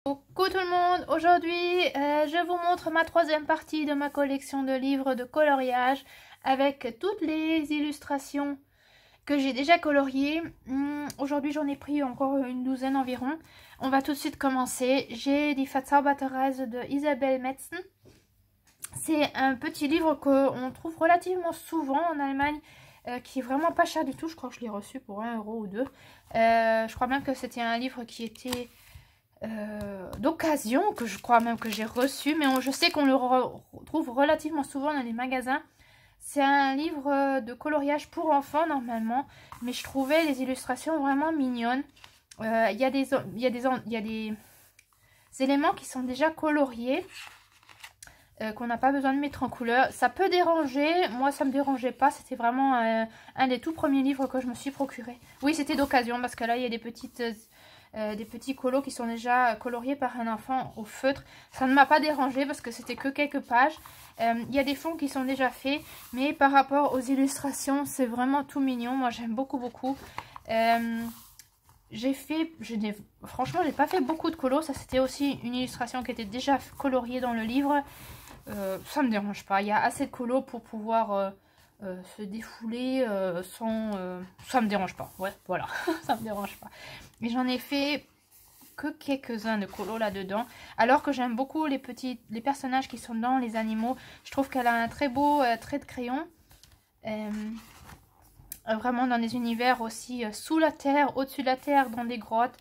Coucou tout le monde, aujourd'hui je vous montre ma troisième partie de ma collection de livres de coloriage avec toutes les illustrations que j'ai déjà coloriées. Aujourd'hui j'en ai pris encore une douzaine environ. On va tout de suite commencer. J'ai Die Verzauberterreise de Isabelle Metzen. C'est un petit livre qu'on trouve relativement souvent en Allemagne, qui est vraiment pas cher du tout. Je crois que je l'ai reçu pour 1 euro ou 2. Je crois même que c'était un livre qui était d'occasion, que je crois même que j'ai reçu, mais je sais qu'on le retrouve relativement souvent dans les magasins. C'est un livre de coloriage pour enfants normalement, mais je trouvais les illustrations vraiment mignonnes. Il y a des éléments qui sont déjà coloriés, qu'on n'a pas besoin de mettre en couleur. Ça peut déranger, moi ça me dérangeait pas, c'était vraiment un des tout premiers livres que je me suis procuré. Oui, c'était d'occasion parce que là il y a des petits colos qui sont déjà coloriés par un enfant au feutre. Ça ne m'a pas dérangé parce que c'était que quelques pages. Il y a des fonds qui sont déjà faits, mais par rapport aux illustrations, c'est vraiment tout mignon. Moi, j'aime beaucoup. Franchement, j'ai pas fait beaucoup de colos. Ça, c'était aussi une illustration qui était déjà coloriée dans le livre. Ça me dérange pas. Il y a assez de colos pour pouvoir se défouler sans... ça me dérange pas. Ouais, voilà. Ça me dérange pas. Mais j'en ai fait que quelques-uns de colos là-dedans. Alors que j'aime beaucoup les personnages qui sont dans les animaux. Je trouve qu'elle a un très beau trait de crayon. Vraiment dans des univers aussi sous la terre, au-dessus de la terre, dans des grottes.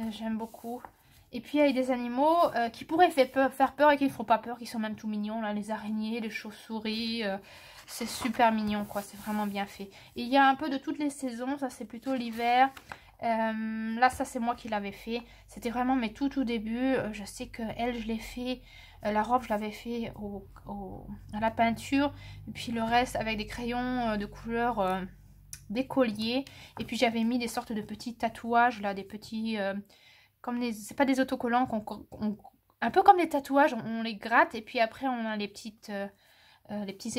J'aime beaucoup. Et puis il y a des animaux qui pourraient faire peur et qui ne font pas peur, qui sont même tout mignons. Là, les araignées, les chauves-souris, c'est super mignon, quoi. C'est vraiment bien fait. Et il y a un peu de toutes les saisons. Ça, c'est plutôt l'hiver. Là, ça, c'est moi qui l'avais fait. C'était vraiment mes tout début. Je sais que elle, je l'ai fait. La robe, je l'avais fait à la peinture. Et puis le reste avec des crayons de couleur d'écolier. Et puis j'avais mis des sortes de petits tatouages, là, des petits... c'est pas des autocollants, un peu comme des tatouages, on les gratte et puis après on a les petits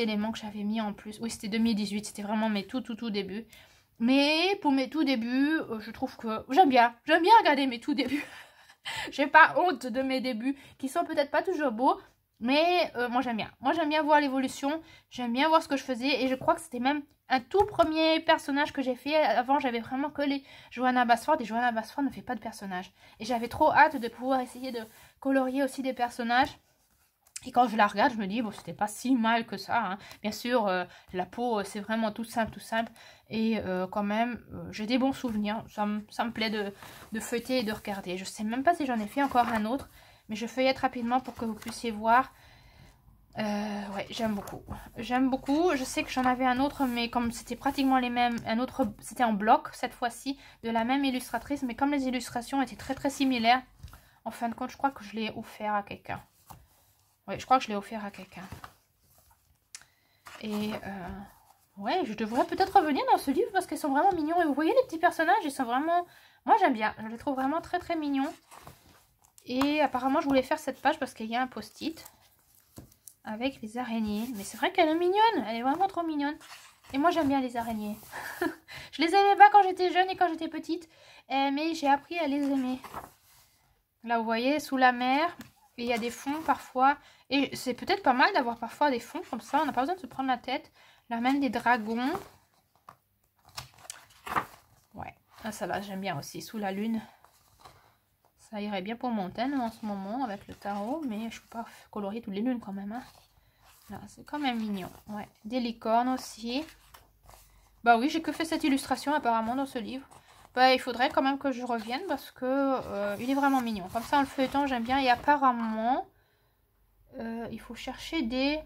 éléments que j'avais mis en plus. Oui, c'était 2018, c'était vraiment mes tout débuts. Mais pour mes tout débuts, je trouve que j'aime bien regarder mes tout débuts. J'ai pas honte de mes débuts, qui sont peut-être pas toujours beaux, mais moi j'aime bien. Moi j'aime bien voir l'évolution, j'aime bien voir ce que je faisais, et je crois que c'était même un tout premier personnage que j'ai fait. Avant j'avais vraiment que les Johanna Basford, et Johanna Basford ne fait pas de personnage. Et j'avais trop hâte de pouvoir essayer de colorier aussi des personnages. Et quand je la regarde, je me dis, bon, c'était pas si mal que ça. Hein. Bien sûr, la peau, c'est vraiment tout simple. Et quand même, j'ai des bons souvenirs. Ça me plaît de feuilleter et de regarder. Je sais même pas si j'en ai fait encore un autre. Mais je feuillette rapidement pour que vous puissiez voir. Ouais, j'aime beaucoup. J'aime beaucoup. Je sais que j'en avais un autre, mais comme c'était pratiquement les mêmes, c'était en bloc cette fois-ci, de la même illustratrice. Mais comme les illustrations étaient très similaires, en fin de compte, je crois que je l'ai offert à quelqu'un. Oui, je crois que je l'ai offert à quelqu'un. Et ouais, je devrais peut-être revenir dans ce livre parce qu'ils sont vraiment mignons. Et vous voyez les petits personnages, ils sont vraiment... Moi, j'aime bien. Je les trouve vraiment très mignons. Et apparemment, je voulais faire cette page parce qu'il y a un post-it avec les araignées. Mais c'est vrai qu'elle est mignonne. Elle est vraiment trop mignonne. Et moi, j'aime bien les araignées. Je les aimais pas quand j'étais jeune et quand j'étais petite. Mais j'ai appris à les aimer. Là, vous voyez, sous la mer... Et il y a des fonds parfois. Et c'est peut-être pas mal d'avoir parfois des fonds comme ça. On n'a pas besoin de se prendre la tête. Là, même des dragons. Ouais. Ah, ça là, j'aime bien aussi. Sous la lune. Ça irait bien pour mon thème en ce moment avec le tarot. Mais je peux pas colorier toutes les lunes quand même. Hein. Là, c'est quand même mignon. Ouais. Des licornes aussi. Bah oui, j'ai que fait cette illustration apparemment dans ce livre. Bah, il faudrait quand même que je revienne parce que il est vraiment mignon. Comme ça, en le feuilletant, j'aime bien. Et apparemment, il faut chercher des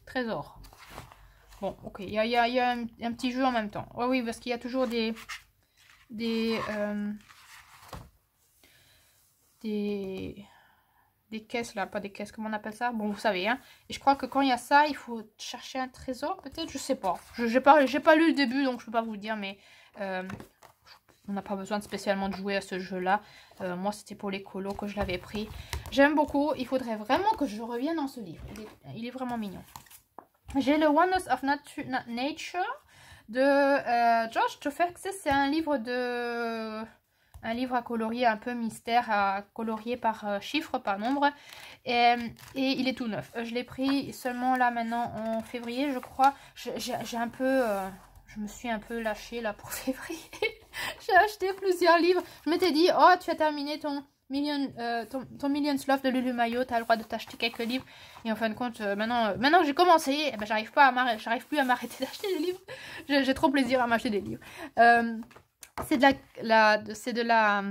trésors. Bon, ok. Il y a un petit jeu en même temps. Ouais, oui, parce qu'il y a toujours des caisses là. Pas des caisses, comment on appelle ça? Bon, vous savez, hein. Et je crois que quand il y a ça, il faut chercher un trésor, peut-être. Je sais pas. J'ai pas lu le début, donc je peux pas vous le dire, mais... on n'a pas besoin spécialement de jouer à ce jeu-là. Moi, c'était pour les colos que je l'avais pris. J'aime beaucoup. Il faudrait vraiment que je revienne dans ce livre. Il est vraiment mignon. J'ai le Wonders of Nature de George Tofexis. C'est un livre un livre à colorier un peu mystère, à colorier par chiffre, par nombre. Et il est tout neuf. Je l'ai pris seulement là maintenant en février, je crois. J'ai un peu... je me suis un peu lâchée là pour février. J'ai acheté plusieurs livres. Je m'étais dit, oh, tu as terminé ton Millions Love de Lulu Maillot, tu as le droit de t'acheter quelques livres. Et en fin de compte, maintenant que j'ai commencé, eh ben, j'arrive plus à m'arrêter d'acheter des livres. J'ai trop plaisir à m'acheter des livres. C'est de la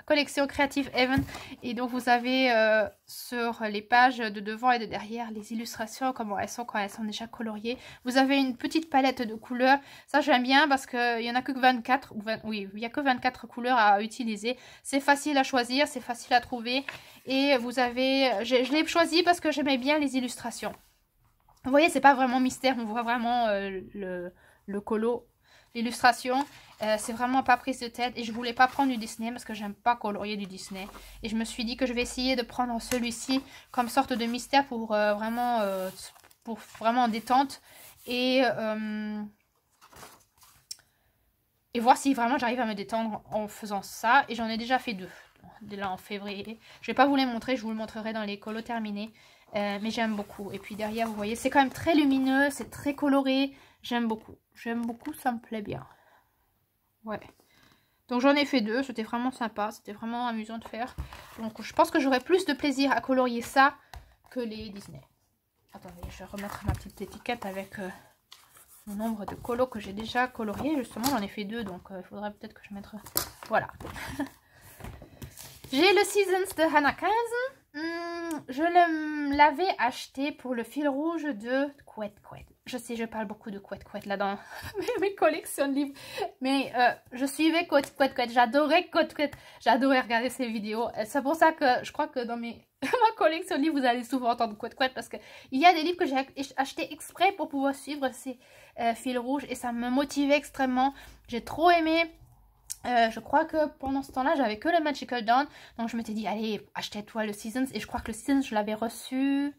collection Creative Haven, et donc vous avez sur les pages de devant et de derrière les illustrations, comment elles sont quand elles sont déjà coloriées. Vous avez une petite palette de couleurs, ça j'aime bien parce qu'il n'y en a que 24, oui, il n'y a que 24 couleurs à utiliser. C'est facile à choisir, c'est facile à trouver, et vous avez, je l'ai choisi parce que j'aimais bien les illustrations. Vous voyez, c'est pas vraiment mystère, on voit vraiment le colo, l'illustration. C'est vraiment pas prise de tête, et je voulais pas prendre du Disney parce que j'aime pas colorier du Disney, et je me suis dit que je vais essayer de prendre celui-ci comme sorte de mystère pour vraiment détente, et voir si vraiment j'arrive à me détendre en faisant ça. Et j'en ai déjà fait 2 dès là en février. Je vais pas vous les montrer, je vous le montrerai dans les colos terminés, mais j'aime beaucoup. Et puis derrière, vous voyez, c'est quand même très lumineux, c'est très coloré, j'aime beaucoup, ça me plaît bien. Ouais, donc j'en ai fait 2, c'était vraiment sympa, c'était vraiment amusant de faire. Donc je pense que j'aurai plus de plaisir à colorier ça que les Disney. Attendez, je vais remettre ma petite étiquette avec le nombre de colos que j'ai déjà colorié. Justement, j'en ai fait 2, donc il faudrait peut-être que je mette... Voilà. J'ai le Seasons de Hannah Kazen. Je l'avais acheté pour le fil rouge de Couette Couette. Je sais, je parle beaucoup de Couette Couette là dans mes collections de livres. Mais je suivais Couette Couette. J'adorais Couette Couette. J'adorais regarder ses vidéos. C'est pour ça que je crois que dans ma collection de livres, vous allez souvent entendre Couette Couette. Parce qu'il y a des livres que j'ai achetés exprès pour pouvoir suivre ces fils rouges. Et ça me motivait extrêmement. J'ai trop aimé. Je crois que pendant ce temps-là, j'avais que le Magical Dawn. Donc je m'étais dit, allez, achète-toi le Seasons. Et je crois que le Seasons, je l'avais reçu...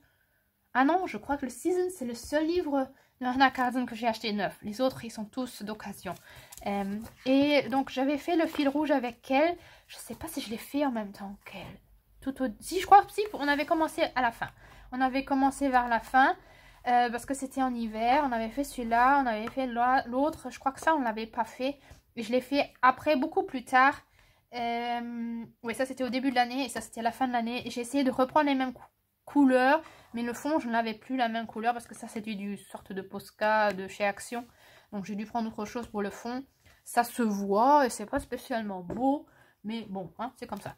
Ah non, je crois que le Seasons, c'est le seul livre de Hannah Kazen que j'ai acheté neuf. Les autres, ils sont tous d'occasion. Et donc, j'avais fait le fil rouge avec elle. Je sais pas si je l'ai fait en même temps qu'elle. Si, je crois que si, on avait commencé à la fin. On avait commencé vers la fin. Parce que c'était en hiver. On avait fait celui-là, on avait fait l'autre. Je crois que ça, on ne l'avait pas fait. Et je l'ai fait après, beaucoup plus tard. Oui, ça c'était au début de l'année et ça c'était à la fin de l'année. Et j'ai essayé de reprendre les mêmes couleurs, mais le fond je n'avais plus la même couleur parce que ça c'était du sorte de Posca de chez Action. Donc j'ai dû prendre autre chose pour le fond. Ça se voit et c'est pas spécialement beau, mais bon, hein, c'est comme ça.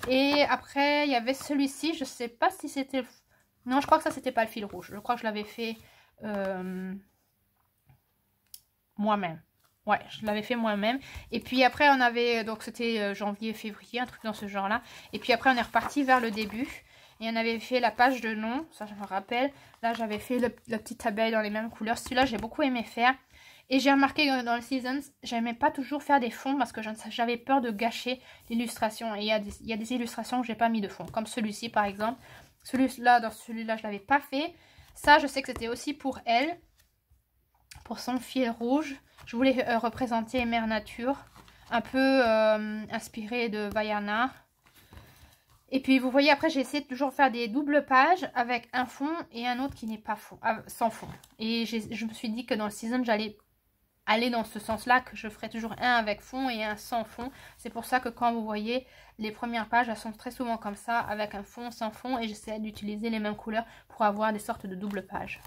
Et après il y avait celui-ci, je sais pas si c'était... Non, je crois que ça c'était pas le fil rouge. Je crois que je l'avais fait moi-même. Ouais, je l'avais fait moi-même. Et puis après, on avait... Donc, c'était janvier, février, un truc dans ce genre-là. Et puis après, on est reparti vers le début. Et on avait fait la page de nom. Ça, je me rappelle. Là, j'avais fait la petite abeille dans les mêmes couleurs. Celui-là, j'ai beaucoup aimé faire. Et j'ai remarqué que dans le Seasons, j'aimais pas toujours faire des fonds parce que j'avais peur de gâcher l'illustration. Et il y a des illustrations où j'ai pas mis de fond. Comme celui-ci, par exemple. Dans celui-là, je l'avais pas fait. Ça, je sais que c'était aussi pour elle. Pour son fil rouge. Je voulais représenter Mère Nature, un peu inspiré de Vaiana. Et puis vous voyez, après j'ai essayé de toujours faire des doubles pages avec un fond et un autre qui n'est pas fond, sans fond. Et je me suis dit que dans le Season, j'allais aller dans ce sens-là, que je ferais toujours un avec fond et un sans fond. C'est pour ça que quand vous voyez, les premières pages, elles sont très souvent comme ça, avec un fond, sans fond. Et j'essaie d'utiliser les mêmes couleurs pour avoir des sortes de doubles pages.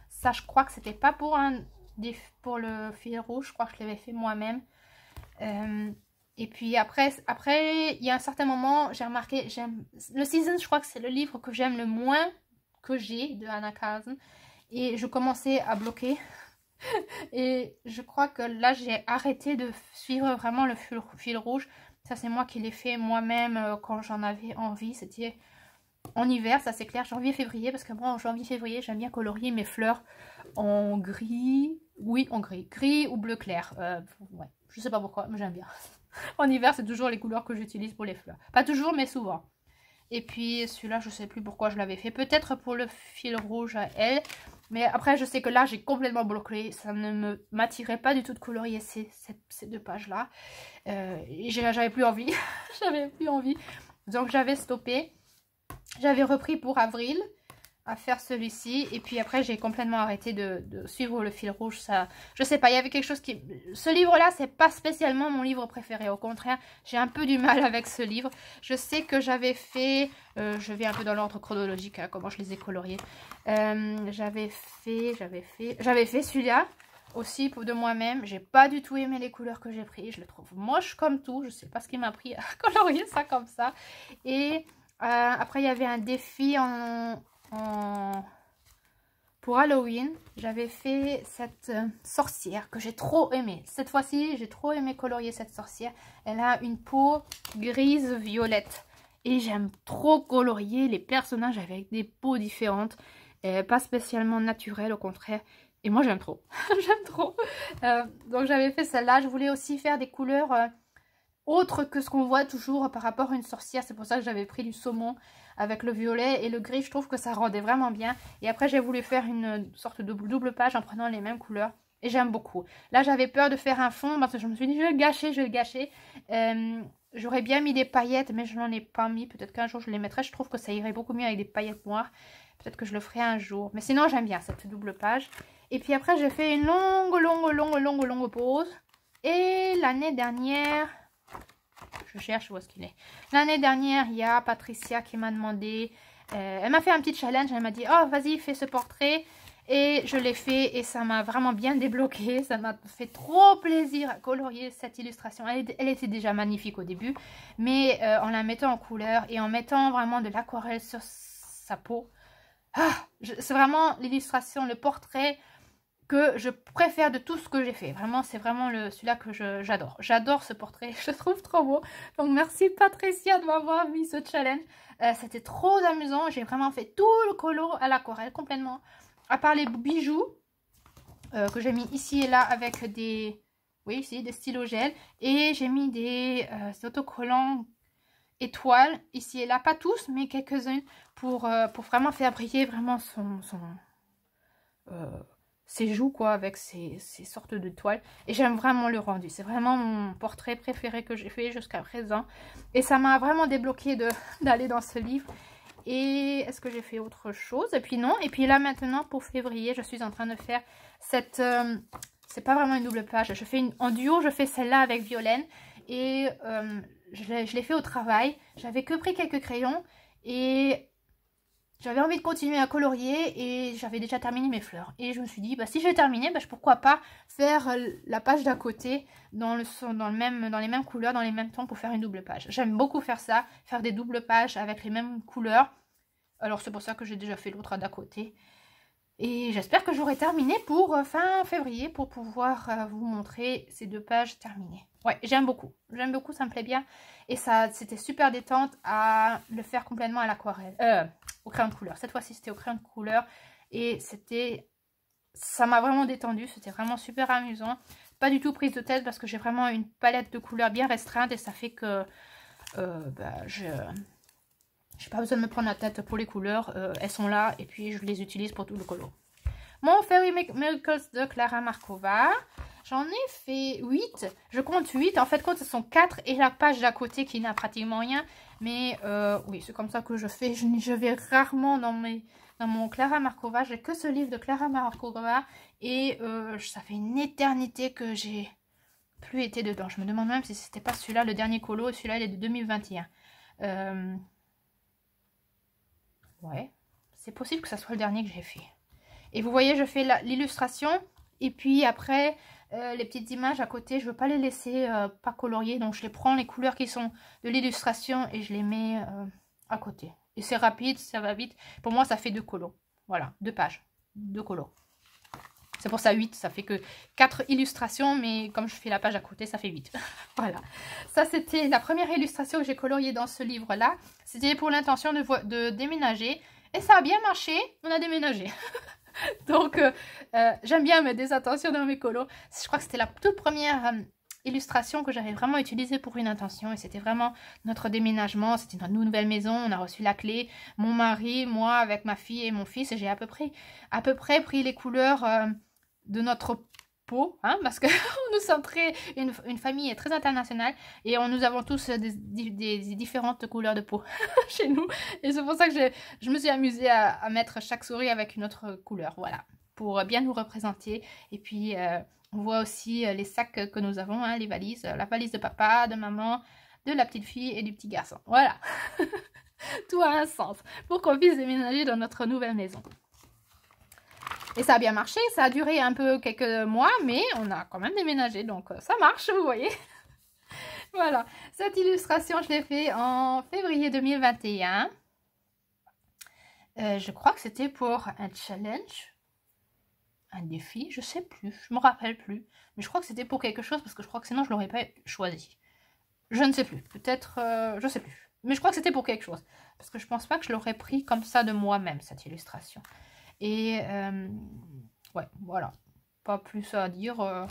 Ça, je crois que c'était pas pour le fil rouge, je crois que je l'avais fait moi-même. Et puis après, il y a un certain moment, j'ai remarqué, le Season, je crois que c'est le livre que j'aime le moins que j'ai de Hannah Kazen. Et je commençais à bloquer. Et je crois que là, j'ai arrêté de suivre vraiment le fil rouge. Ça, c'est moi qui l'ai fait moi-même quand j'en avais envie. C'était en hiver, ça c'est clair, janvier-février. Parce que moi, en janvier-février, j'aime bien colorier mes fleurs en gris. Oui, en gris. Gris ou bleu clair. Ouais, je sais pas pourquoi, mais j'aime bien. En hiver, c'est toujours les couleurs que j'utilise pour les fleurs. Pas toujours, mais souvent. Et puis celui-là, je sais plus pourquoi je l'avais fait. Peut-être pour le fil rouge à elle. Mais après, je sais que là, j'ai complètement bloqué. Ça ne m'attirait pas du tout de colorier ces 2 pages-là. J'avais plus envie. J'avais plus envie. Donc, j'avais stoppé. J'avais repris pour avril à faire celui-ci. Et puis après, j'ai complètement arrêté de suivre le fil rouge. Ça, je sais pas, il y avait quelque chose qui... Ce livre-là, c'est pas spécialement mon livre préféré. Au contraire, j'ai un peu du mal avec ce livre. Je sais que j'avais fait... je vais un peu dans l'ordre chronologique, hein, comment je les ai coloriés. J'avais fait celui-là aussi de moi-même. J'ai pas du tout aimé les couleurs que j'ai pris. Je le trouve moche comme tout. Je sais pas ce qui m'a pris à colorier ça comme ça. Et après, il y avait un défi pour Halloween. J'avais fait cette sorcière que j'ai trop aimée. Cette fois-ci, j'ai trop aimé colorier cette sorcière. Elle a une peau grise violette. Et j'aime trop colorier les personnages avec des peaux différentes. Pas spécialement naturelles, au contraire. Et moi, j'aime trop. J'aime trop. Donc, j'avais fait celle-là. Je voulais aussi faire des couleurs autres que ce qu'on voit toujours par rapport à une sorcière. C'est pour ça que j'avais pris du saumon avec le violet et le gris. Je trouve que ça rendait vraiment bien. Et après, j'ai voulu faire une sorte de double page en prenant les mêmes couleurs. Et j'aime beaucoup. Là, j'avais peur de faire un fond parce que je me suis dit, je vais le gâcher, je vais le gâcher. J'aurais bien mis des paillettes, mais je n'en ai pas mis. Peut-être qu'un jour, je les mettrai. Je trouve que ça irait beaucoup mieux avec des paillettes noires. Peut-être que je le ferai un jour. Mais sinon, j'aime bien cette double page. Et puis après, j'ai fait une longue pause. Et l'année dernière... Je cherche où est-ce qu'il est. L'année dernière, il y a Patricia qui m'a demandé... elle m'a fait un petit challenge. Elle m'a dit, oh, vas-y, fais ce portrait. Et je l'ai fait et ça m'a vraiment bien débloqué. Ça m'a fait trop plaisir à colorier cette illustration. Elle était déjà magnifique au début. Mais en la mettant en couleur et en mettant vraiment de l'aquarelle sur sa peau. C'est vraiment l'illustration, le portrait que je préfère de tout ce que j'ai fait. Vraiment, c'est vraiment celui-là que j'adore. J'adore ce portrait, je le trouve trop beau. Donc, merci Patricia de m'avoir mis ce challenge. C'était trop amusant. J'ai vraiment fait tout le colo à l'aquarelle, complètement. À part les bijoux que j'ai mis ici et là avec des... Oui, ici, des stylos gel. Et j'ai mis des autocollants étoiles ici et là. Pas tous, mais quelques-unes pour vraiment faire briller vraiment ses joues, quoi, avec ces sortes de toiles. Et j'aime vraiment le rendu. C'est vraiment mon portrait préféré que j'ai fait jusqu'à présent. Et ça m'a vraiment débloqué d'aller dans ce livre. Et est-ce que j'ai fait autre chose? Et puis non. Et puis là maintenant, pour février, je suis en train de faire cette... c'est pas vraiment une double page. Je fais en duo, je fais celle-là avec Violaine. Et je l'ai fait au travail. J'avais que pris quelques crayons. Et... j'avais envie de continuer à colorier et j'avais déjà terminé mes fleurs. Et je me suis dit, bah, si j'ai terminé, bah, pourquoi pas faire la page d'à côté dans les mêmes couleurs, dans les mêmes tons pour faire une double page. J'aime beaucoup faire ça, faire des doubles pages avec les mêmes couleurs. Alors c'est pour ça que j'ai déjà fait l'autre d'à côté. Et j'espère que j'aurai terminé pour fin février pour pouvoir vous montrer ces 2 pages terminées. Ouais, j'aime beaucoup. J'aime beaucoup, ça me plaît bien. Et ça, c'était super détente à le faire complètement à l'aquarelle. Au crayon de couleur. Cette fois-ci, c'était au crayon de couleur. Et ça m'a vraiment détendu. C'était vraiment super amusant. Pas du tout prise de tête parce que j'ai vraiment une palette de couleurs bien restreinte. Et ça fait que j'ai pas besoin de me prendre la tête pour les couleurs. Elles sont là et puis je les utilise pour tout le colo. Mon Fairy Miracles de Clara Markova. J'en ai fait 8. Je compte 8. En fait, ce sont 4 et la page d'à côté qui n'a pratiquement rien. Mais oui, c'est comme ça que je fais. Je vais rarement dans mon Clara Markova. J'ai que ce livre de Clara Markova. Et ça fait une éternité que j'ai plus été dedans. Je me demande même si c'était pas celui-là, le dernier colo. Celui-là, il est de 2021. Ouais, c'est possible que ça soit le dernier que j'ai fait. Et vous voyez, je fais l'illustration. Et puis après, les petites images à côté, je ne veux pas les laisser pas coloriées. Donc je les prends, les couleurs qui sont de l'illustration, et je les mets à côté. Et c'est rapide, ça va vite. Pour moi, ça fait 2 colos. Voilà, 2 pages, 2 colos. C'est pour ça 8, ça fait que 4 illustrations, mais comme je fais la page à côté, ça fait 8. Voilà. Ça, c'était la première illustration que j'ai coloriée dans ce livre-là. C'était pour l'intention de déménager. Et ça a bien marché, on a déménagé. Donc, j'aime bien mettre des attentions dans mes colos. Je crois que c'était la toute première illustration que j'avais vraiment utilisée pour une intention et c'était vraiment notre déménagement, c'était notre nouvelle maison, on a reçu la clé, mon mari, moi avec ma fille et mon fils et j'ai à peu près pris les couleurs de notre peau, hein, parce que nous sommes une famille très internationale et nous avons tous des différentes couleurs de peau chez nous et c'est pour ça que je me suis amusée à mettre chaque souris avec une autre couleur, voilà, pour bien nous représenter. Et puis on voit aussi les sacs que nous avons, hein, les valises, la valise de papa, de maman, de la petite fille et du petit garçon. Voilà. Tout a un sens pour qu'on puisse déménager dans notre nouvelle maison. Et ça a bien marché, ça a duré un peu quelques mois, mais on a quand même déménagé, donc ça marche, vous voyez. Voilà, cette illustration, je l'ai fait en février 2021. Je crois que c'était pour un challenge. Un défi, je sais plus, je me rappelle plus, mais je crois que c'était pour quelque chose parce que je crois que sinon je l'aurais pas choisi. Je ne sais plus, peut-être, je sais plus, mais je crois que c'était pour quelque chose parce que je pense pas que je l'aurais pris comme ça de moi-même cette illustration. Et ouais, voilà, pas plus à dire.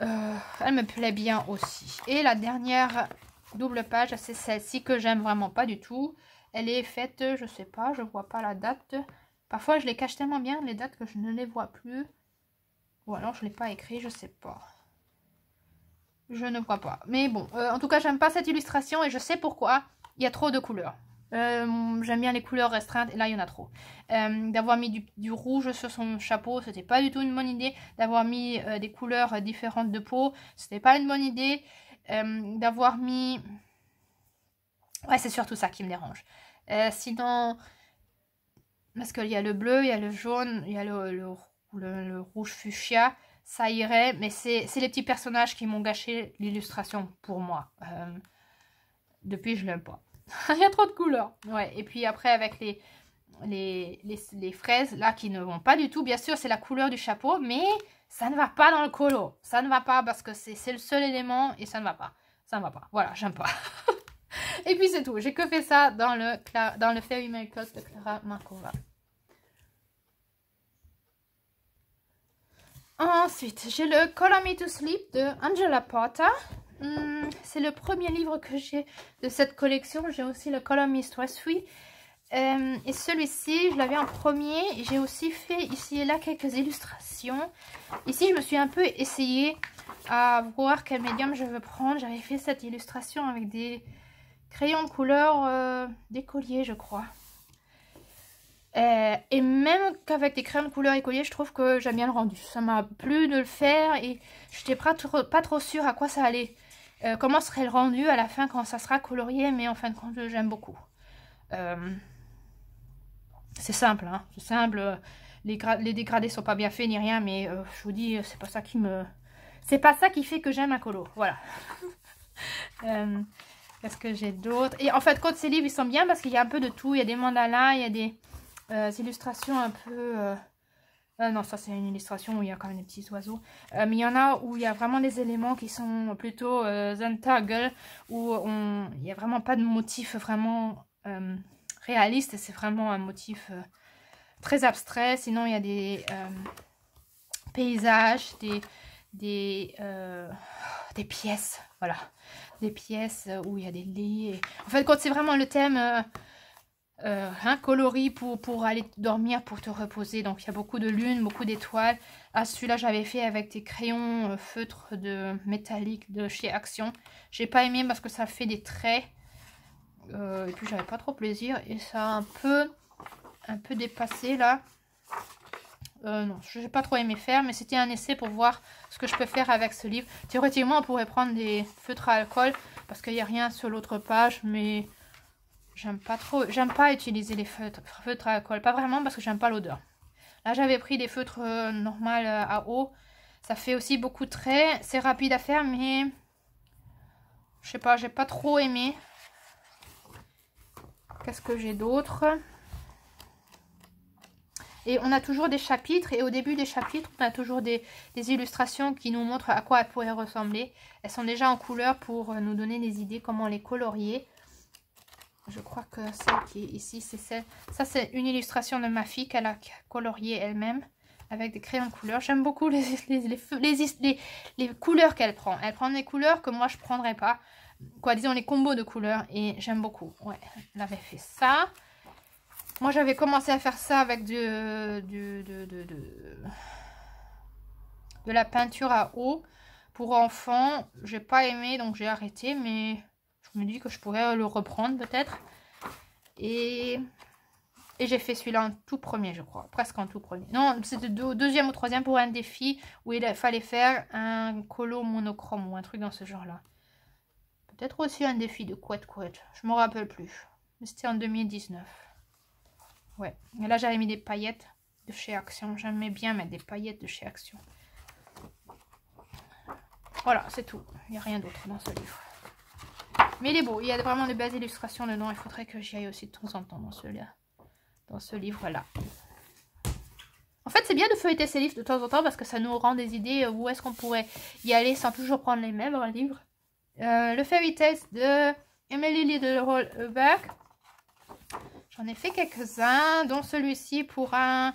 Elle me plaît bien aussi. Et la dernière double page, c'est celle-ci que j'aime vraiment pas du tout. Elle est faite, je sais pas, je vois pas la date. Parfois, je les cache tellement bien, les dates, que je ne les vois plus. Ou alors, je ne l'ai pas écrit, je sais pas. Je ne vois pas. Mais bon, en tout cas, j'aime pas cette illustration et je sais pourquoi. Il y a trop de couleurs. J'aime bien les couleurs restreintes et là, il y en a trop. D'avoir mis du rouge sur son chapeau, c'était pas du tout une bonne idée. D'avoir mis des couleurs différentes de peau, c'était pas une bonne idée. D'avoir mis... Ouais, c'est surtout ça qui me dérange. Sinon... Parce qu'il y a le bleu, il y a le jaune, il y a le rouge fuchsia, ça irait, mais c'est les petits personnages qui m'ont gâché l'illustration pour moi. Depuis, je l'aime pas. Il y a trop de couleurs. Ouais, et puis après, avec les fraises, là, qui ne vont pas du tout. Bien sûr, c'est la couleur du chapeau, mais ça ne va pas dans le colo. Ça ne va pas parce que c'est le seul élément et ça ne va pas. Ça ne va pas. Voilà, j'aime pas. Et puis c'est tout, j'ai que fait ça dans le Fairy Miracles de Clara Markova. Ensuite, j'ai le Color Me to Sleep de Angela Porter. C'est le premier livre que j'ai de cette collection. J'ai aussi le Color Me Stress Free. Et celui-ci, je l'avais en premier. J'ai aussi fait ici et là quelques illustrations. Ici, je me suis un peu essayée à voir quel médium je veux prendre. J'avais fait cette illustration avec des crayons de couleur d'écolier, je crois. Et même qu'avec des crayons de couleur écolier, je trouve que j'aime bien le rendu. Ça m'a plu de le faire et j'étais pas trop sûre à quoi ça allait. Comment serait le rendu à la fin quand ça sera colorié, mais en fin de compte, j'aime beaucoup. C'est simple, hein. C'est simple. Les dégradés sont pas bien faits ni rien, mais je vous dis, c'est pas ça qui me... C'est pas ça qui fait que j'aime un colo. Voilà. Qu'est-ce que j'ai d'autre? Et en fait, quand ces livres, ils sont bien parce qu'il y a un peu de tout. Il y a des mandalas, il y a des illustrations un peu... non, ça c'est une illustration où il y a quand même des petits oiseaux. Mais il y en a où il y a vraiment des éléments qui sont plutôt Zentangle, où il n'y a vraiment pas de motif vraiment réaliste. C'est vraiment un motif très abstrait. Sinon, il y a des paysages, des pièces, voilà. Des pièces où il y a des lits. En fait, quand c'est vraiment le thème coloris pour aller dormir, pour te reposer. Donc, il y a beaucoup de lunes, beaucoup d'étoiles. Ah, celui-là, j'avais fait avec des crayons feutres de métallique de chez Action. J'ai pas aimé parce que ça fait des traits. Et puis, j'avais pas trop plaisir. Et ça a un peu dépassé, là. Non, je n'ai pas trop aimé faire, mais c'était un essai pour voir ce que je peux faire avec ce livre. Théoriquement, on pourrait prendre des feutres à alcool parce qu'il n'y a rien sur l'autre page, mais j'aime pas utiliser les feutres à alcool. Pas vraiment parce que j'aime pas l'odeur. Là, j'avais pris des feutres normaux à eau. Ça fait aussi beaucoup de traits. C'est rapide à faire, mais je sais pas, j'ai pas trop aimé. Qu'est-ce que j'ai d'autre ? Et on a toujours des chapitres, et au début des chapitres, on a toujours des illustrations qui nous montrent à quoi elles pourraient ressembler. Elles sont déjà en couleur pour nous donner des idées comment les colorier. Je crois que celle qui est ici, c'est celle... Ça, c'est une illustration de ma fille qu'elle a coloriée elle-même. avec des crayons de couleur. J'aime beaucoup les couleurs qu'elle prend. Elle prend des couleurs que moi je prendrais pas. Quoi, disons les combos de couleurs. Et j'aime beaucoup. Ouais, elle avait fait ça. Moi j'avais commencé à faire ça avec de la peinture à eau pour enfants. J'ai pas aimé donc j'ai arrêté. Mais je me dis que je pourrais le reprendre peut-être. Et j'ai fait celui-là en tout premier, je crois. Presque en tout premier. Non, c'était deuxième ou troisième pour un défi où il fallait faire un colo monochrome ou un truc dans ce genre-là. Peut-être aussi un défi de couette. Je me rappelle plus. Mais c'était en 2019. Ouais. Et là, j'avais mis des paillettes de chez Action. J'aimais bien mettre des paillettes de chez Action. Voilà, c'est tout. Il n'y a rien d'autre dans ce livre. Mais il est beau. Il y a vraiment de belles illustrations dedans. Il faudrait que j'y aille aussi de temps en temps dans ce livre-là. En fait, c'est bien de feuilleter ces livres de temps en temps parce que ça nous rend des idées où est-ce qu'on pourrait y aller sans toujours prendre les mêmes livres. Le Fairy Tales de Emily Liddell-Hubbard. J'en ai fait quelques-uns, dont celui-ci pour un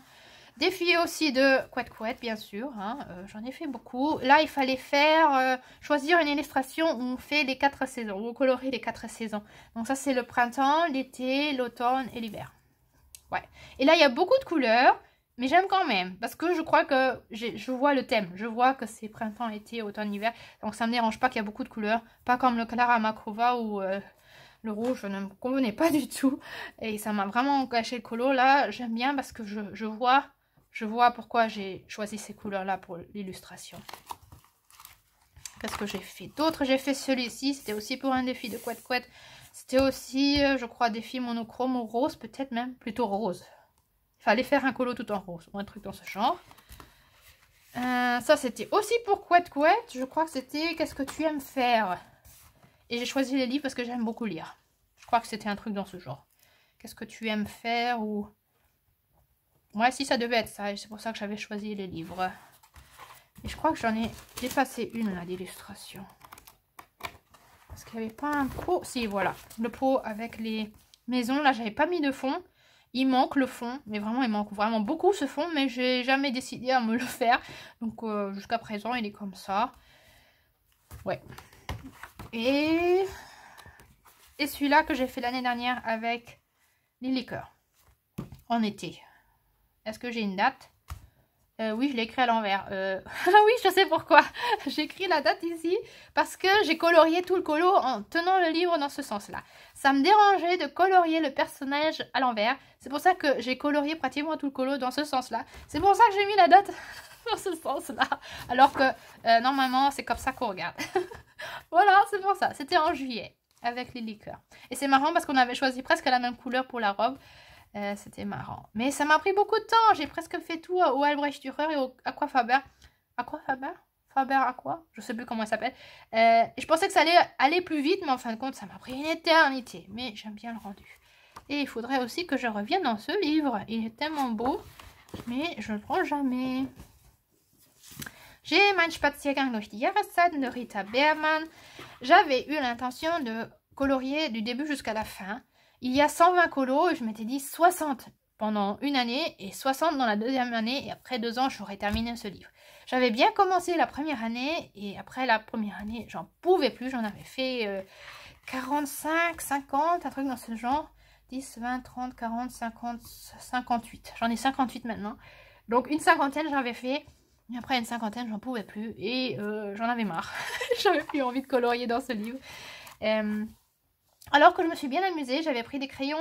défi aussi de couette, bien sûr. Hein. J'en ai fait beaucoup. Là, il fallait faire choisir une illustration où on fait les 4 saisons, où on colorie les 4 saisons. Donc ça, c'est le printemps, l'été, l'automne et l'hiver. Ouais. Et là, il y a beaucoup de couleurs, mais j'aime quand même. Parce que je crois que je vois le thème. Je vois que c'est printemps, été, automne, hiver. Donc ça ne me dérange pas qu'il y a beaucoup de couleurs. Pas comme le Clara Makrova où le rouge ne me convenait pas du tout. Et ça m'a vraiment gâché le colo. Là, j'aime bien parce que je vois pourquoi j'ai choisi ces couleurs-là pour l'illustration. Qu'est-ce que j'ai fait d'autre? J'ai fait celui-ci. C'était aussi pour un défi de couette. C'était aussi, je crois, défi monochrome ou rose, peut-être même, plutôt rose. Il fallait faire un colo tout en rose, ou un truc dans ce genre. Ça, c'était aussi pour couette. Je crois que c'était qu'est-ce que tu aimes faire? Et j'ai choisi les livres parce que j'aime beaucoup lire. Je crois que c'était un truc dans ce genre. Qu'est-ce que tu aimes faire ou... Ouais, si, ça devait être ça. Et c'est pour ça que j'avais choisi les livres. Et je crois que j'en ai dépassé une, là, d'illustration. Parce qu'il n'y avait pas un pot. Si, voilà. Le pot avec les maisons. Là, j'avais pas mis de fond. Il manque le fond. Mais vraiment, il manque vraiment beaucoup ce fond. Mais j'ai jamais décidé à me le faire. Donc, jusqu'à présent, il est comme ça. Ouais. Et celui-là que j'ai fait l'année dernière avec les liqueurs. En été. Est-ce que j'ai une date? Oui, je l'ai écrit à l'envers. Ah oui, je sais pourquoi. J'ai écrit la date ici parce que j'ai colorié tout le colo en tenant le livre dans ce sens-là. Ça me dérangeait de colorier le personnage à l'envers. C'est pour ça que j'ai colorié pratiquement tout le colo dans ce sens-là. C'est pour ça que j'ai mis la date dans ce sens-là. Alors que normalement, c'est comme ça qu'on regarde. Voilà, c'est pour ça. C'était en juillet avec les liqueurs. Et c'est marrant parce qu'on avait choisi presque la même couleur pour la robe. C'était marrant. Mais ça m'a pris beaucoup de temps. J'ai presque fait tout au Albrecht Dürer et au Aquafaber. Aquafaber? Faber Aqua? Je sais plus comment elle s'appelle. Et je pensais que ça allait aller plus vite, mais en fin de compte, ça m'a pris une éternité. Mais j'aime bien le rendu. Et il faudrait aussi que je revienne dans ce livre. Il est tellement beau, mais je ne le prends jamais. J'ai Mein Spaziergang durch die Jahreszeiten de Rita Berman. J'avais eu l'intention de colorier du début jusqu'à la fin. Il y a 120 colos et je m'étais dit 60 pendant une année et 60 dans la deuxième année. Et après 2 ans, j'aurais terminé ce livre. J'avais bien commencé la première année et après la première année, j'en pouvais plus. J'en avais fait 45, 50, un truc dans ce genre. 10, 20, 30, 40, 50, 58. J'en ai 58 maintenant. Donc une cinquantaine, j'avais fait. Et après une cinquantaine, j'en pouvais plus. Et j'en avais marre. J'avais plus envie de colorier dans ce livre. Alors que je me suis bien amusée, j'avais pris des crayons.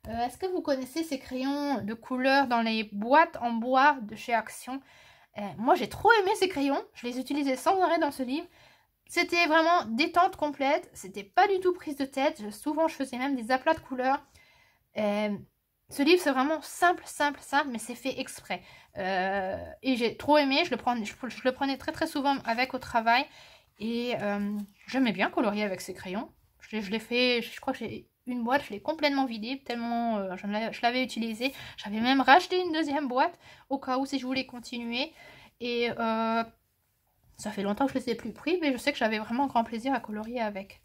Est-ce que vous connaissez ces crayons de couleur dans les boîtes en bois de chez Action? Moi, j'ai trop aimé ces crayons. Je les utilisais sans arrêt dans ce livre. C'était vraiment détente complète. C'était pas du tout prise de tête. Souvent, je faisais même des aplats de couleurs. Ce livre, c'est vraiment simple, mais c'est fait exprès. Et j'ai trop aimé. Je le prenais très souvent avec au travail. Et j'aimais bien colorier avec ces crayons. Je l'ai fait, je crois que j'ai une boîte, je l'ai complètement vidée, tellement je l'avais utilisée. J'avais même racheté une deuxième boîte, au cas où si je voulais continuer. Et ça fait longtemps que je ne les ai plus pris, mais je sais que j'avais vraiment grand plaisir à colorier avec.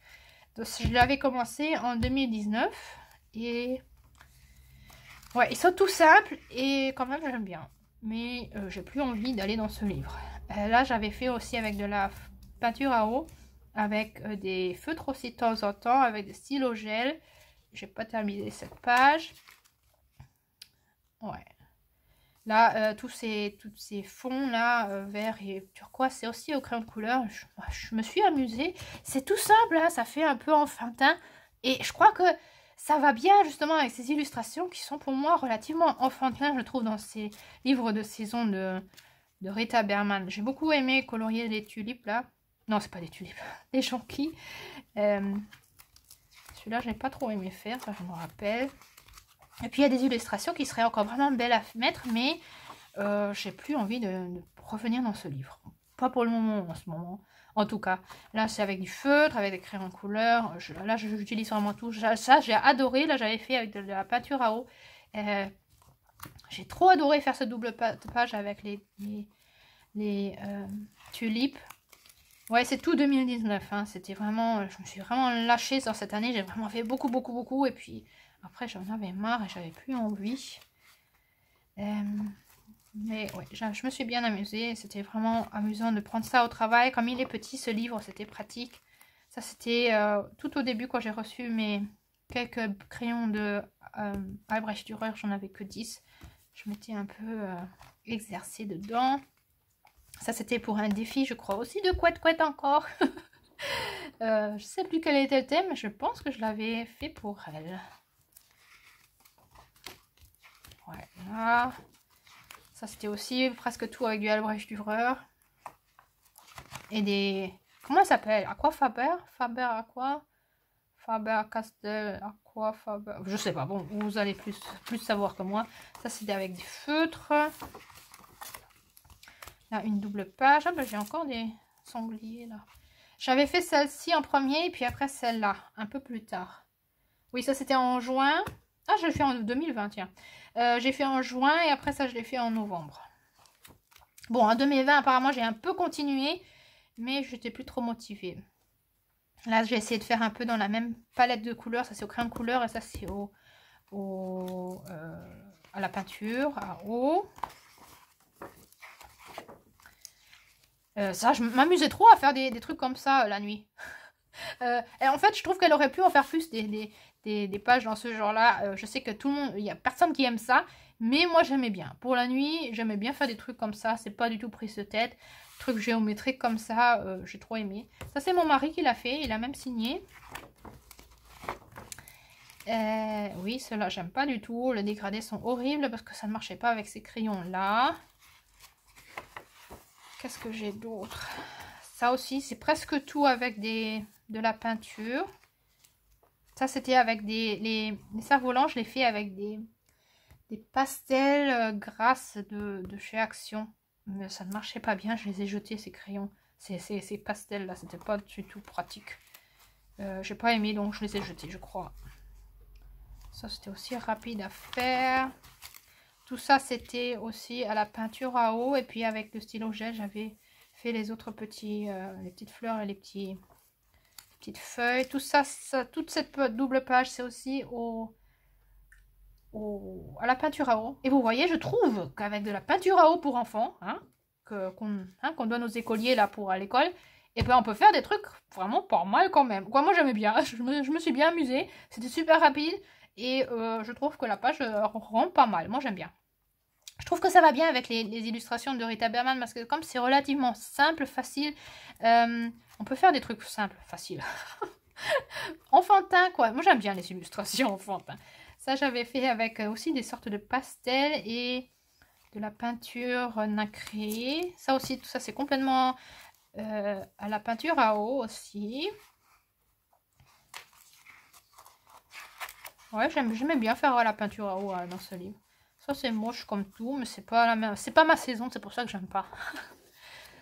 Donc, je l'avais commencé en 2019. Et ouais, ils sont tout simples, et quand même j'aime bien. mais j'ai plus envie d'aller dans ce livre. Là, j'avais fait aussi avec de la peinture à eau, avec des feutres aussi de temps en temps, avec des stylos gel. J'ai pas terminé cette page. Ouais. Là, tous ces fonds là, vert et turquoise, c'est aussi au crayon de couleur. Je me suis amusée. C'est tout simple, hein, ça fait un peu enfantin. Et je crois que ça va bien justement avec ces illustrations qui sont pour moi relativement enfantins, je trouve, dans ces livres de saison de Rita Berman. J'ai beaucoup aimé colorier les tulipes là. Non, c'est pas des tulipes, des jonquilles. Celui-là, je n'ai pas trop aimé faire, ça je me rappelle. Et puis il y a des illustrations qui seraient encore vraiment belles à mettre, mais j'ai plus envie de revenir dans ce livre. Pas pour le moment, en ce moment. En tout cas, là c'est avec du feutre, avec des crayons de couleur. Là j'utilise vraiment tout. Ça j'ai adoré. Là j'avais fait avec de la peinture à eau. J'ai trop adoré faire ce double page avec les tulipes. Ouais, c'est tout 2019. Hein. C'était vraiment... Je me suis vraiment lâchée sur cette année. J'ai vraiment fait beaucoup. Et puis après j'en avais marre et j'avais plus envie. Mais ouais, je me suis bien amusée. C'était vraiment amusant de prendre ça au travail. Comme il est petit, ce livre, c'était pratique. Ça, c'était tout au début quand j'ai reçu mes quelques crayons de Albrecht Dürer. J'en avais que 10. Je m'étais un peu exercée dedans. Ça, c'était pour un défi, je crois, aussi de couette encore. Je sais plus quel était le thème, mais je pense que je l'avais fait pour elle. Voilà. Ça, c'était aussi presque tout avec du Albrecht Dürer. Et des... Comment ça s'appelle? Aqua Faber? Faber Aqua? Faber Castell Aqua Faber... Je sais pas, bon, vous allez plus savoir que moi. Ça, c'était avec des feutres. Là, une double page. Ah, ben, j'ai encore des sangliers, là. J'avais fait celle-ci en premier, et puis après celle-là, un peu plus tard. Oui, ça, c'était en juin. Ah, je l'ai fait en 2020, tiens. J'ai fait en juin et après ça, je l'ai fait en novembre. Bon, en 2020, apparemment, j'ai un peu continué, mais je n'étais plus trop motivée. Là, j'ai essayé de faire un peu dans la même palette de couleurs. Ça, c'est au crayon de couleur et ça, c'est à la peinture, à eau. Ça, je m'amusais trop à faire des trucs comme ça la nuit. Et en fait, je trouve qu'elle aurait pu en faire plus des pages dans ce genre-là. Je sais que tout le monde, il n'y a personne qui aime ça, mais moi j'aimais bien. Pour la nuit, j'aimais bien faire des trucs comme ça. C'est pas du tout prise de tête. Trucs géométriques comme ça, j'ai trop aimé. Ça, c'est mon mari qui l'a fait. Il a même signé. Oui, ceux-là, j'aime pas du tout. Les dégradés sont horribles parce que ça ne marchait pas avec ces crayons-là. Qu'est-ce que j'ai d'autre? Ça aussi, c'est presque tout avec de la peinture. Ça, c'était avec les cerfs-volants. Je l'ai fait avec des pastels grasses de chez Action. Mais ça ne marchait pas bien. Je les ai jetés, ces crayons. Ces pastels-là, c'était pas du tout pratique. J'ai pas aimé, donc je les ai jetés, je crois. Ça, c'était aussi rapide à faire. Tout ça, c'était aussi à la peinture à eau. Et puis, avec le stylo gel, j'avais fait les autres petits, les petites fleurs et les petites feuilles. Tout ça, toute cette double page, c'est aussi à la peinture à eau. Et vous voyez, je trouve qu'avec de la peinture à eau pour enfants, qu'on donne aux écoliers là pour à l'école, et ben on peut faire des trucs vraiment pas mal quand même. Quoi, moi j'aimais bien, je me suis bien amusée. C'était super rapide et je trouve que la page rend pas mal. Moi j'aime bien. Je trouve que ça va bien avec les illustrations de Rita Berman parce que comme c'est relativement simple, facile, on peut faire des trucs simples, faciles. Enfantin quoi. Moi j'aime bien les illustrations enfantins. Ça j'avais fait avec aussi des sortes de pastels et de la peinture nacrée. Ça aussi, tout ça c'est complètement à la peinture à eau aussi. Ouais, j'aimais bien faire la peinture à eau dans ce livre. Ça c'est moche comme tout, mais c'est pas ma saison, c'est pour ça que j'aime pas.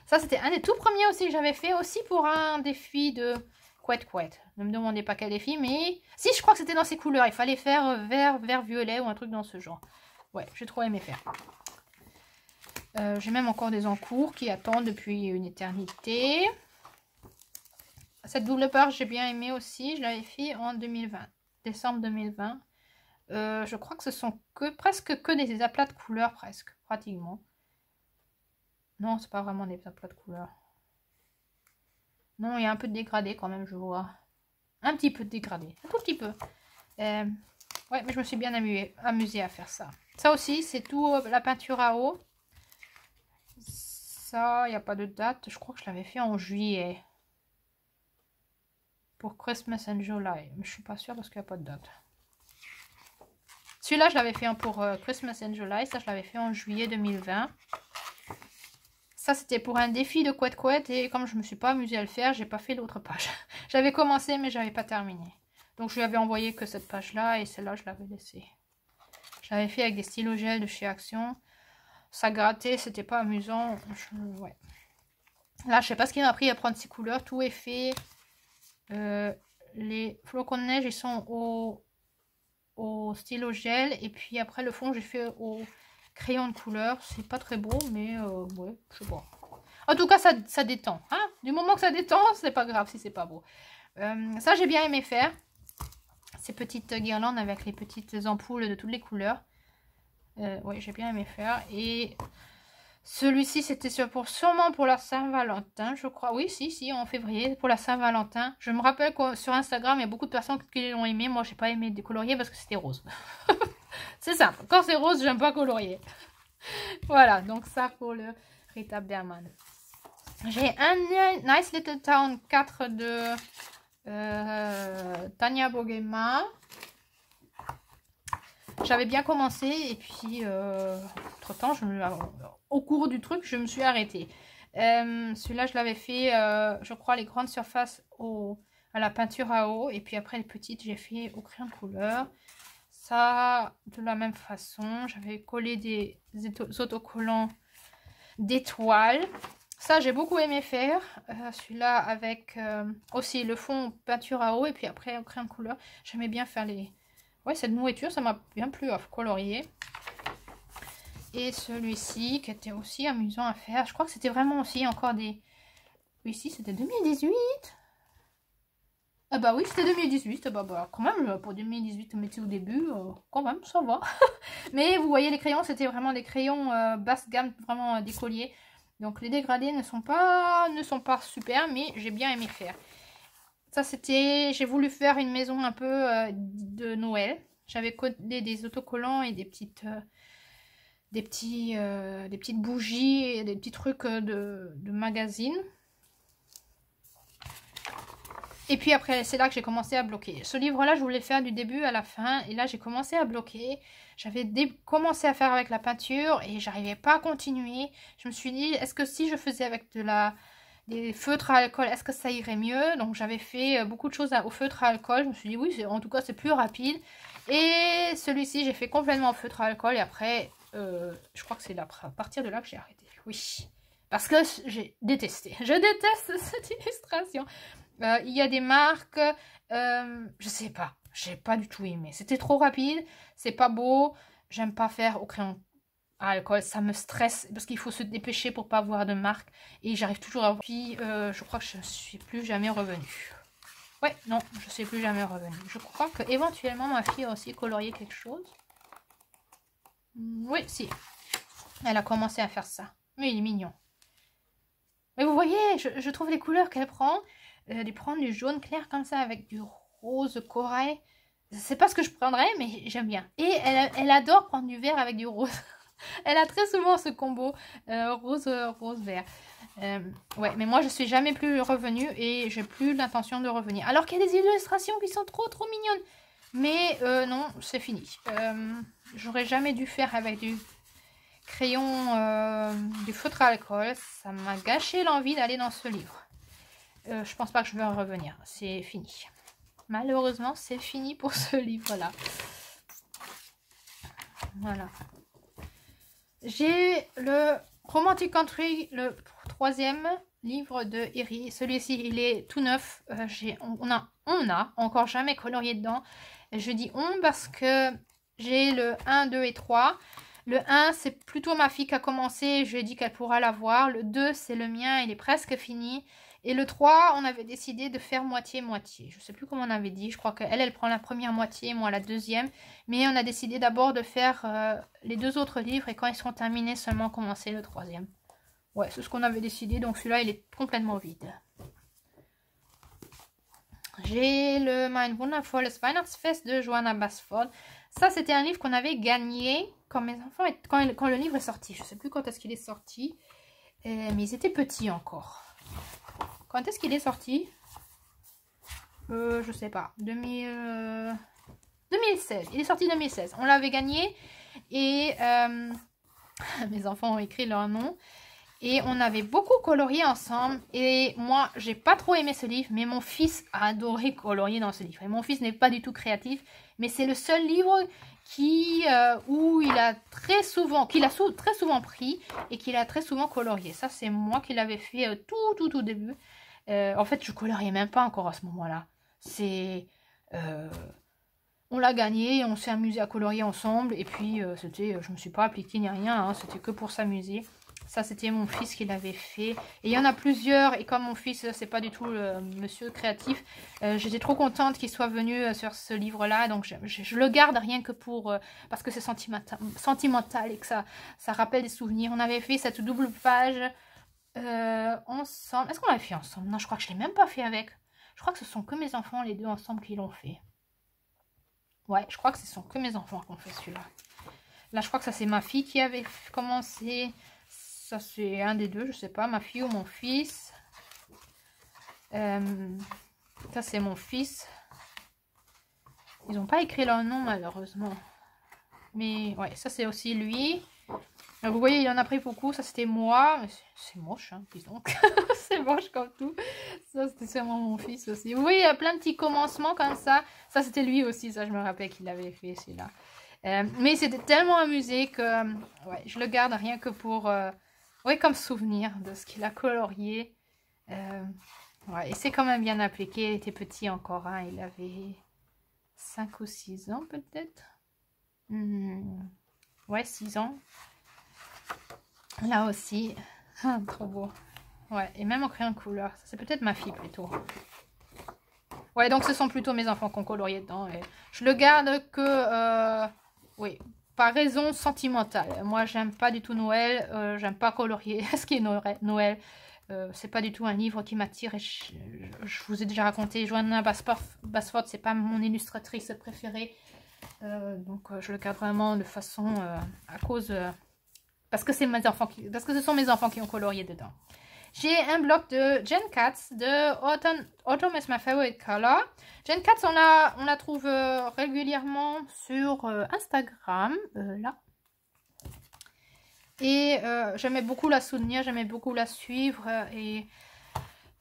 Ça c'était un des tout premiers aussi que j'avais fait aussi pour un défi de couette. Ne me demandez pas quel défi, mais si, je crois que c'était dans ces couleurs. Il fallait faire vert, violet ou un truc dans ce genre. Ouais, j'ai trop aimé faire. J'ai même encore des encours qui attendent depuis une éternité. Cette double page, j'ai bien aimé aussi. Je l'avais fait en 2020, décembre 2020. Je crois que ce sont presque que des aplats de couleurs, pratiquement. Non, c'est pas vraiment des aplats de couleurs. Non, il y a un peu de dégradé quand même, je vois. Un petit peu de dégradé. Un tout petit peu. Ouais, mais je me suis bien amusée à faire ça. Ça aussi, c'est tout la peinture à eau. Ça, il n'y a pas de date. Je crois que je l'avais fait en juillet. Pour Christmas and July. Mais je suis pas sûre parce qu'il n'y a pas de date. Celui-là, je l'avais fait pour Christmas and July. Ça, je l'avais fait en juillet 2020. Ça, c'était pour un défi de couette-couette. Et comme je me suis pas amusée à le faire, j'ai pas fait l'autre page. J'avais commencé, mais j'avais pas terminé. Donc, je lui avais envoyé que cette page-là. Et celle-là, je l'avais laissée. Je l'avais fait avec des stylos gel de chez Action. Ça grattait, c'était pas amusant. Ouais. Là, je sais pas ce qu'il m'a pris à prendre ces couleurs. Tout est fait. Les flocons de neige, ils sont au stylo gel. Et puis après, le fond, j'ai fait au crayon de couleur. C'est pas très beau, mais ouais, je sais pas. En tout cas, ça détend. Hein, du moment que ça détend, c'est pas grave si c'est pas beau. Ça, j'ai bien aimé faire. Ces petites guirlandes avec les petites ampoules de toutes les couleurs. Oui, j'ai bien aimé faire. Et celui-ci, c'était sûrement pour la Saint-Valentin, je crois. Oui, si, en février, pour la Saint-Valentin. Je me rappelle que sur Instagram, il y a beaucoup de personnes qui l'ont aimé. Moi, j'ai pas aimé décolorier parce que c'était rose. C'est simple. Quand c'est rose, j'aime pas colorier. Voilà, donc ça pour le Rita Berman. J'ai un Nice Little Town 4 de Tania Bogema. J'avais bien commencé et puis entre temps, au cours du truc, je me suis arrêtée. Celui-là, je l'avais fait, je crois, les grandes surfaces à la peinture à eau. Et puis après, les petites, j'ai fait au crayon de couleur. Ça, de la même façon, j'avais collé des autocollants d'étoiles. Ça, j'ai beaucoup aimé faire. Celui-là avec aussi le fond peinture à eau. Et puis après, au crayon de couleur, j'aimais bien faire les... Ouais, cette nourriture, ça m'a bien plu à colorier. Et celui-ci, qui était aussi amusant à faire. Je crois que c'était vraiment aussi encore des... Oui, si, c'était 2018. Ah bah oui, c'était 2018. Bah, quand même, pour 2018, on mettait au début, quand même, ça va. Mais vous voyez, les crayons, c'était vraiment des crayons basse gamme, vraiment d'écolier. Donc les dégradés ne sont pas super, mais j'ai bien aimé faire. Ça, c'était... J'ai voulu faire une maison un peu de Noël. J'avais collé des autocollants et des petites bougies et des petits trucs de magazine. Et puis après, c'est là que j'ai commencé à bloquer. Ce livre-là, je voulais faire du début à la fin. Et là, j'ai commencé à bloquer. J'avais commencé à faire avec la peinture et j'arrivais pas à continuer. Je me suis dit, est-ce que si je faisais avec des feutres à alcool, est-ce que ça irait mieux? Donc j'avais fait beaucoup de choses au feutre à alcool. Je me suis dit oui, en tout cas c'est plus rapide. Et celui-ci, j'ai fait complètement au feutre à alcool. Et après, je crois que c'est à partir de là que j'ai arrêté. Oui, parce que j'ai détesté. Je déteste cette illustration. Il y a des marques, je sais pas. J'ai pas du tout aimé. C'était trop rapide, c'est pas beau. J'aime pas faire au crayon à alcool, ça me stresse parce qu'il faut se dépêcher pour pas avoir de marque et j'arrive toujours à... Puis je crois que je ne suis plus jamais revenue. Ouais, non, je ne suis plus jamais revenue. Je crois que éventuellement ma fille a aussi colorié quelque chose. Oui, si. Elle a commencé à faire ça. Mais il est mignon. Mais vous voyez, je trouve les couleurs qu'elle prend, de prendre du jaune clair comme ça avec du rose corail. C'est pas ce que je prendrais, mais j'aime bien. Et elle adore prendre du vert avec du rose. Elle a très souvent ce combo rose-vert. Ouais, mais moi je suis jamais plus revenue et j'ai plus l'intention de revenir. Alors qu'il y a des illustrations qui sont trop mignonnes. Mais non, c'est fini. J'aurais jamais dû faire avec du crayon, du feutre à alcool. Ça m'a gâché l'envie d'aller dans ce livre. Je pense pas que je vais en revenir. C'est fini. Malheureusement, c'est fini pour ce livre-là. Voilà. J'ai le Romantic Country, le 3e livre de Eri. Celui-ci, il est tout neuf. On a encore jamais colorié dedans. Je dis on parce que j'ai le 1, 2 et 3. Le 1, c'est plutôt ma fille qui a commencé. Je lui ai dit qu'elle pourra l'avoir. Le 2, c'est le mien. Il est presque fini. Et le 3, on avait décidé de faire moitié-moitié. Je ne sais plus comment on avait dit. Je crois qu'elle, elle prend la première moitié, moi la deuxième. Mais on a décidé d'abord de faire les 2 autres livres. Et quand ils seront terminés, seulement commencer le 3e. Ouais, c'est ce qu'on avait décidé. Donc celui-là, il est complètement vide. J'ai le Mein wundervolles Weihnachtsfest de Johanna Basford. Ça, c'était un livre qu'on avait gagné quand mes enfants, quand le livre est sorti. Je ne sais plus quand est-ce qu'il est sorti. Mais ils étaient petits encore. Quand est-ce qu'il est sorti? Je sais pas. 2016. Il est sorti 2016. On l'avait gagné. Et mes enfants ont écrit leur nom. Et on avait beaucoup colorié ensemble. Et moi, j'ai pas trop aimé ce livre. Mais mon fils a adoré colorier dans ce livre. Et mon fils n'est pas du tout créatif. Mais c'est le seul livre où il a très souvent, très souvent pris. Et qu'il a très souvent colorié. Ça, c'est moi qui l'avais fait tout au début. En fait, je coloriais même pas encore à ce moment-là. On l'a gagné. On s'est amusé à colorier ensemble. Et puis, je me suis pas appliquée ni rien. Hein, c'était que pour s'amuser. Ça, c'était mon fils qui l'avait fait. Et il y en a plusieurs. Et comme mon fils, c'est pas du tout le monsieur créatif, j'étais trop contente qu'il soit venu sur ce livre-là. Donc, je le garde rien que pour... parce que c'est sentimental et que ça rappelle des souvenirs. On avait fait cette double page ensemble. Est-ce qu'on l'avait fait ensemble? Non, je crois que je l'ai même pas fait avec. Je crois que ce sont que mes enfants, les deux ensemble, qui l'ont fait. Ouais, je crois que ce sont que mes enfants qui ont fait celui-là. Là, je crois que ça, c'est ma fille qui avait commencé... Ça, c'est un des deux, je sais pas, ma fille ou mon fils. Ça, c'est mon fils. Ils n'ont pas écrit leur nom, malheureusement. Mais, ouais, ça, c'est aussi lui. Vous voyez, il en a pris beaucoup. Ça, c'était moi. C'est moche, hein, disons. C'est moche comme tout. Ça, c'était sûrement mon fils aussi. Vous voyez, il y a plein de petits commencements comme ça. Ça, c'était lui aussi. Ça, je me rappelle qu'il avait fait, celui-là. Mais c'était tellement amusé que... ouais, je le garde rien que pour... oui, comme souvenir de ce qu'il a colorié. Ouais, et c'est quand même bien appliqué. Il était petit encore. Hein. Il avait 5 ou 6 ans peut-être. Ouais, 6 ans. Là aussi. Ah, trop beau. Ouais, et même en crayon de couleur. C'est peut-être ma fille plutôt. Ouais, donc ce sont plutôt mes enfants qui ont colorié dedans. Et je le garde que... oui, par raison sentimentale. Moi, j'aime pas du tout Noël. J'aime pas colorier ce qui est Noël. C'est pas du tout un livre qui m'attire. Je vous ai déjà raconté, Johanna Basford, c'est pas mon illustratrice préférée. Donc, je le garde vraiment de façon à cause... parce que parce que ce sont mes enfants qui ont colorié dedans. J'ai un bloc de Jen Katz de Autumn is my favorite color. Jen Katz, on la trouve régulièrement sur Instagram, là. Et j'aimais beaucoup la soutenir, j'aimais beaucoup la suivre. Et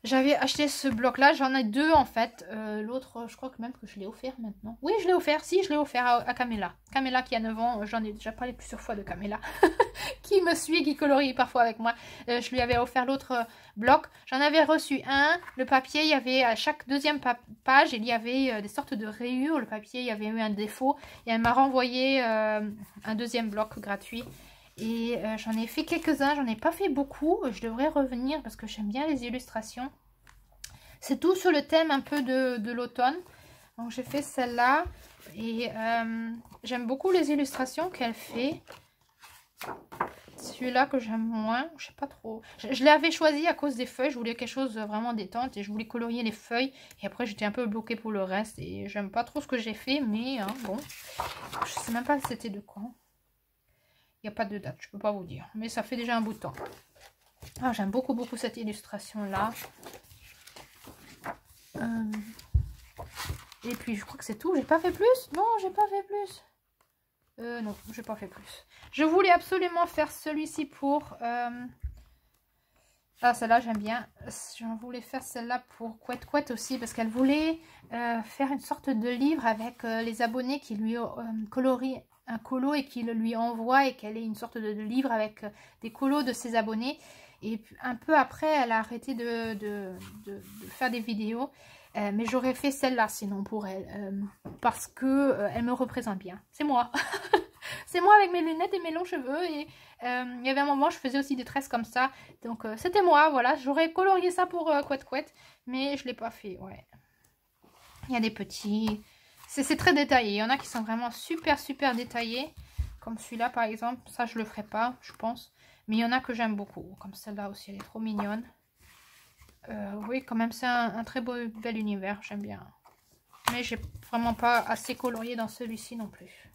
j'avais acheté ce bloc-là, j'en ai deux en fait. L'autre, je crois que même que je l'ai offert maintenant. Oui, je l'ai offert, si, je l'ai offert à Camilla. Camilla qui a 9 ans, j'en ai déjà parlé plusieurs fois de Camilla. Qui me suit, qui colorie parfois avec moi. Je lui avais offert l'autre bloc. J'en avais reçu un. Le papier, il y avait à chaque deuxième page, il y avait des sortes de rayures. Le papier, il y avait eu un défaut. Et elle m'a renvoyé un deuxième bloc gratuit. Et j'en ai fait quelques-uns, j'en ai pas fait beaucoup. Je devrais revenir parce que j'aime bien les illustrations. C'est tout sur le thème un peu de l'automne. Donc j'ai fait celle-là. Et j'aime beaucoup les illustrations qu'elle fait. Celui-là que j'aime moins, je sais pas trop. Je l'avais choisi à cause des feuilles. Je voulais quelque chose de vraiment détente et je voulais colorier les feuilles. Et après j'étais un peu bloquée pour le reste. Et j'aime pas trop ce que j'ai fait. Mais hein, bon, je sais même pas si c'était de quand. Il n'y a pas de date, je peux pas vous dire. Mais ça fait déjà un bout de temps. Ah, j'aime beaucoup cette illustration-là. Et puis, je crois que c'est tout. J'ai pas fait plus? Non, j'ai pas fait plus. Non, j'ai pas fait plus. Je voulais absolument faire celui-ci pour... Ah, celle-là, j'aime bien. J'en voulais faire celle-là pour Couette Couette aussi. Parce qu'elle voulait faire une sorte de livre avec les abonnés qui lui colorient un colo et qui le lui envoie et qu'elle ait une sorte de livre avec des colos de ses abonnés. Et un peu après, elle a arrêté de faire des vidéos. Mais j'aurais fait celle-là sinon pour elle. Parce que elle me représente bien. C'est moi. C'est moi avec mes lunettes et mes longs cheveux. Et il y avait un moment, je faisais aussi des tresses comme ça. Donc c'était moi, voilà. J'aurais colorié ça pour Couette Couette. Mais je ne l'ai pas fait, ouais. Il y a des petits... C'est très détaillé. Il y en a qui sont vraiment super détaillés. Comme celui-là, par exemple. Ça, je le ferai pas, je pense. Mais il y en a que j'aime beaucoup. Comme celle-là aussi, elle est trop mignonne. Oui, quand même, c'est un très bel univers. J'aime bien. Mais j'ai vraiment pas assez colorié dans celui-ci non plus.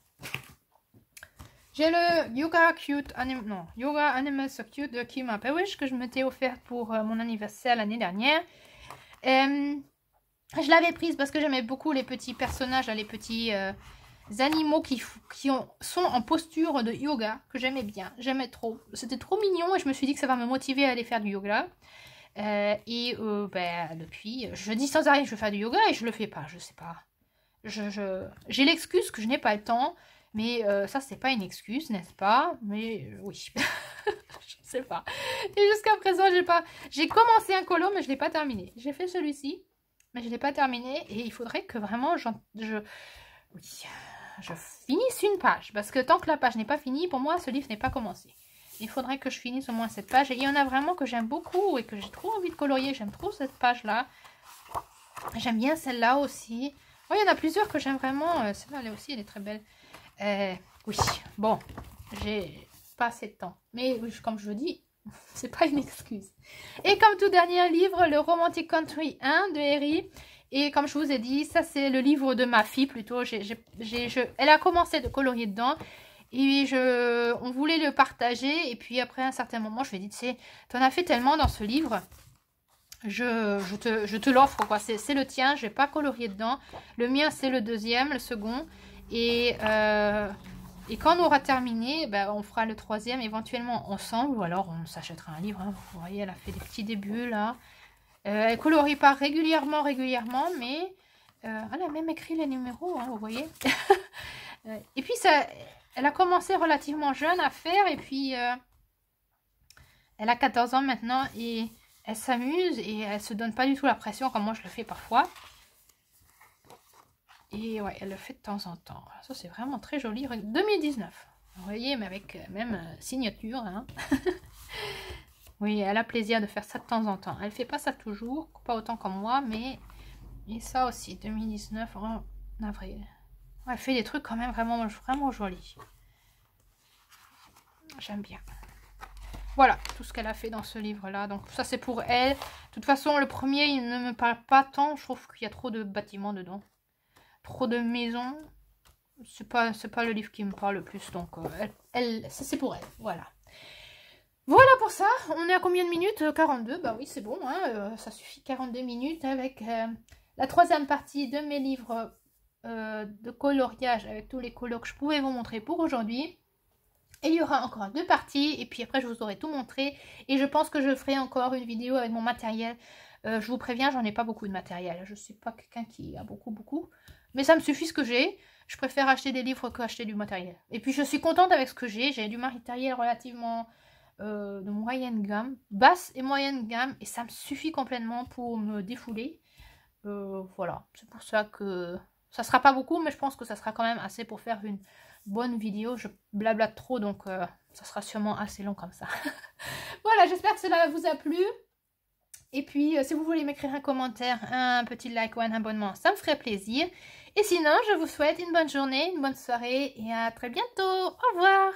J'ai le Yoga Animal So Cute de Kim Apewish que je m'étais offert pour mon anniversaire l'année dernière. Je l'avais prise parce que j'aimais beaucoup les petits personnages, les petits animaux qui sont en posture de yoga, que j'aimais bien. J'aimais trop. C'était trop mignon et je me suis dit que ça va me motiver à aller faire du yoga. Depuis, je dis sans arrêt que je veux faire du yoga et je le fais pas, je sais pas. J'ai l'excuse que je n'ai pas le temps, mais ça c'est pas une excuse, n'est-ce pas? Mais oui, je sais pas. Et jusqu'à présent, j'ai commencé un colo, mais je l'ai pas terminé. J'ai fait celui-ci, mais je l'ai pas terminé et il faudrait que vraiment je finisse une page, parce que tant que la page n'est pas finie, pour moi, ce livre n'est pas commencé. Il faudrait que je finisse au moins cette page. Et il y en a vraiment que j'aime beaucoup et que j'ai trop envie de colorier. J'aime trop cette page-là. J'aime bien celle-là aussi. Oh, il y en a plusieurs que j'aime vraiment. Celle-là, elle aussi, elle est très belle. Oui, bon, j'ai pas assez de temps. Mais comme je vous dis, c'est pas une excuse. Et comme tout dernier livre, le Romantic Country 1 de Harry. Et comme je vous ai dit, ça c'est le livre de ma fille plutôt. Elle a commencé de colorier dedans. Et on voulait le partager. Et puis après, à un certain moment, je lui ai dit, tu sais, t'en as fait tellement dans ce livre. Je te l'offre, quoi. C'est le tien, je vais pas colorier dedans. Le mien, c'est le deuxième, le second. Et quand on aura terminé, ben, on fera le troisième éventuellement ensemble. Ou alors, on s'achètera un livre. Hein. Vous voyez, elle a fait des petits débuts, là. Elle colorie pas régulièrement, mais elle a même écrit les numéros, hein, vous voyez. Et puis, elle a commencé relativement jeune à faire. Et puis, elle a 14 ans maintenant. Et elle s'amuse. Et elle se donne pas du tout la pression comme moi je le fais parfois. Et ouais, elle le fait de temps en temps. Ça, c'est vraiment très joli. 2019. Vous voyez, mais avec même signature. Hein. Oui, elle a plaisir de faire ça de temps en temps. Elle fait pas ça toujours, pas autant comme moi, mais et ça aussi, 2019 en avril. Elle fait des trucs quand même vraiment jolis. J'aime bien. Voilà, tout ce qu'elle a fait dans ce livre-là. Donc ça, c'est pour elle. De toute façon, le premier, il ne me parle pas tant. Je trouve qu'il y a trop de bâtiments dedans. Trop de maisons. C'est pas le livre qui me parle le plus. Donc, ça, c'est pour elle. Voilà. Voilà pour ça. On est à combien de minutes? 42. Bah oui, c'est bon. Hein, ça suffit 42 minutes avec la troisième partie de mes livres de coloriage avec tous les colos que je pouvais vous montrer pour aujourd'hui. Et il y aura encore 2 parties. Et puis après, je vous aurai tout montré. Et je pense que je ferai encore une vidéo avec mon matériel. Je vous préviens, j'en ai pas beaucoup de matériel. Je ne suis pas quelqu'un qui a beaucoup. Mais ça me suffit ce que j'ai. Je préfère acheter des livres qu'acheter du matériel. Et puis je suis contente avec ce que j'ai. J'ai du matériel relativement de moyenne gamme, basse et moyenne gamme, et ça me suffit complètement pour me défouler. Voilà, c'est pour ça que ça sera pas beaucoup, mais je pense que ça sera quand même assez pour faire une bonne vidéo. Je blablate trop, donc ça sera sûrement assez long comme ça. Voilà, j'espère que cela vous a plu. Et puis, si vous voulez m'écrire un commentaire, un petit like ou un abonnement, ça me ferait plaisir. Et sinon, je vous souhaite une bonne journée, une bonne soirée et à très bientôt. Au revoir!